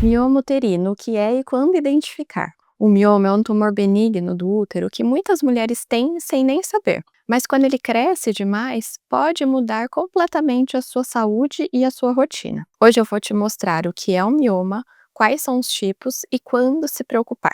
Mioma uterino, o que é e quando identificar? O mioma é um tumor benigno do útero que muitas mulheres têm sem nem saber, mas quando ele cresce demais, pode mudar completamente a sua saúde e a sua rotina. Hoje eu vou te mostrar o que é um mioma, quais são os tipos e quando se preocupar.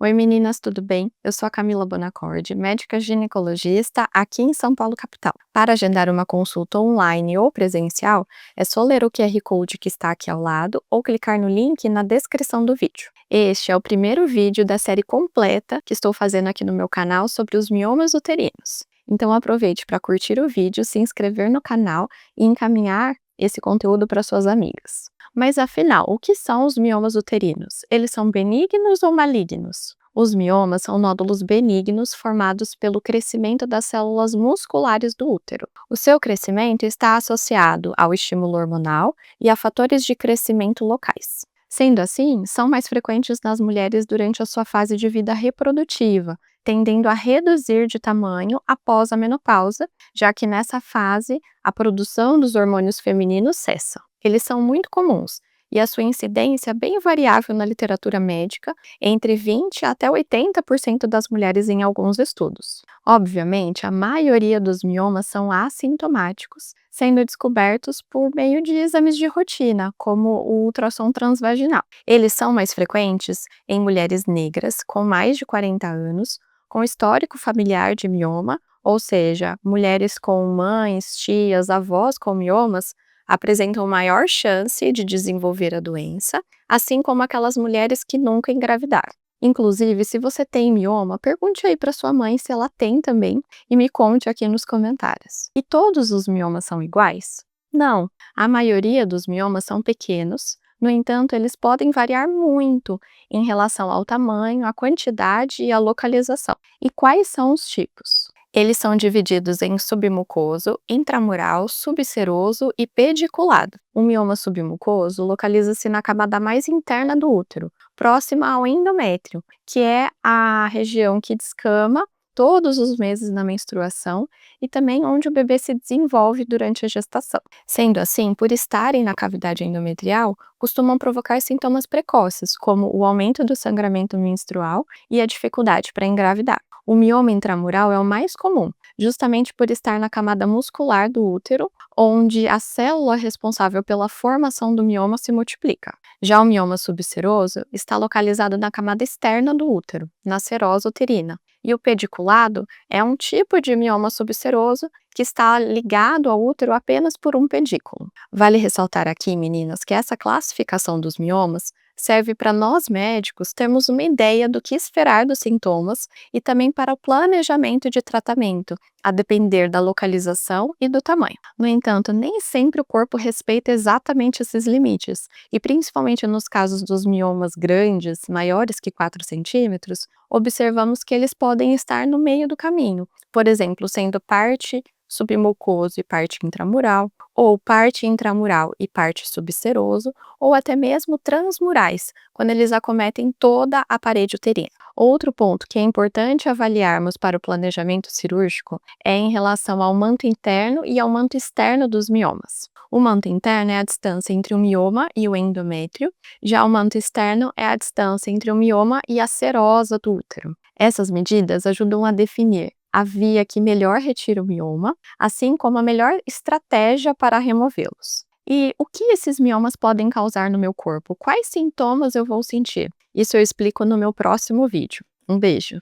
Oi meninas, tudo bem? Eu sou a Camila Bonaccordi, médica ginecologista aqui em São Paulo, capital. Para agendar uma consulta online ou presencial, é só ler o QR Code que está aqui ao lado ou clicar no link na descrição do vídeo. Este é o primeiro vídeo da série completa que estou fazendo aqui no meu canal sobre os miomas uterinos. Então aproveite para curtir o vídeo, se inscrever no canal e encaminhar esse conteúdo para suas amigas. Mas afinal, o que são os miomas uterinos? Eles são benignos ou malignos? Os miomas são nódulos benignos formados pelo crescimento das células musculares do útero. O seu crescimento está associado ao estímulo hormonal e a fatores de crescimento locais. Sendo assim, são mais frequentes nas mulheres durante a sua fase de vida reprodutiva, tendendo a reduzir de tamanho após a menopausa, já que nessa fase a produção dos hormônios femininos cessa. Eles são muito comuns e a sua incidência é bem variável na literatura médica, entre 20 até 80% das mulheres em alguns estudos. Obviamente, a maioria dos miomas são assintomáticos, sendo descobertos por meio de exames de rotina, como o ultrassom transvaginal. Eles são mais frequentes em mulheres negras com mais de 40 anos, com histórico familiar de mioma, ou seja, mulheres com mães, tias, avós com miomas, apresentam maior chance de desenvolver a doença, assim como aquelas mulheres que nunca engravidaram. Inclusive, se você tem mioma, pergunte aí para sua mãe se ela tem também e me conte aqui nos comentários. E todos os miomas são iguais? Não, a maioria dos miomas são pequenos, no entanto, eles podem variar muito em relação ao tamanho, à quantidade e à localização. E quais são os tipos? Eles são divididos em submucoso, intramural, subseroso e pediculado. O mioma submucoso localiza-se na camada mais interna do útero, próxima ao endométrio, que é a região que descama todos os meses na menstruação e também onde o bebê se desenvolve durante a gestação. Sendo assim, por estarem na cavidade endometrial, costumam provocar sintomas precoces, como o aumento do sangramento menstrual e a dificuldade para engravidar. O mioma intramural é o mais comum, justamente por estar na camada muscular do útero, onde a célula responsável pela formação do mioma se multiplica. Já o mioma subseroso está localizado na camada externa do útero, na serosa uterina. E o pediculado é um tipo de mioma subseroso que está ligado ao útero apenas por um pedículo. Vale ressaltar aqui, meninas, que essa classificação dos miomas serve para nós médicos termos uma ideia do que esperar dos sintomas e também para o planejamento de tratamento, a depender da localização e do tamanho. No entanto, nem sempre o corpo respeita exatamente esses limites, e principalmente nos casos dos miomas grandes, maiores que 4 centímetros, observamos que eles podem estar no meio do caminho, por exemplo, sendo parte submucoso e parte intramural, ou parte intramural e parte subseroso, ou até mesmo transmurais, quando eles acometem toda a parede uterina. Outro ponto que é importante avaliarmos para o planejamento cirúrgico é em relação ao manto interno e ao manto externo dos miomas. O manto interno é a distância entre o mioma e o endométrio, já o manto externo é a distância entre o mioma e a serosa do útero. Essas medidas ajudam a definir a via que melhor retira o mioma, assim como a melhor estratégia para removê-los. E o que esses miomas podem causar no meu corpo? Quais sintomas eu vou sentir? Isso eu explico no meu próximo vídeo. Um beijo!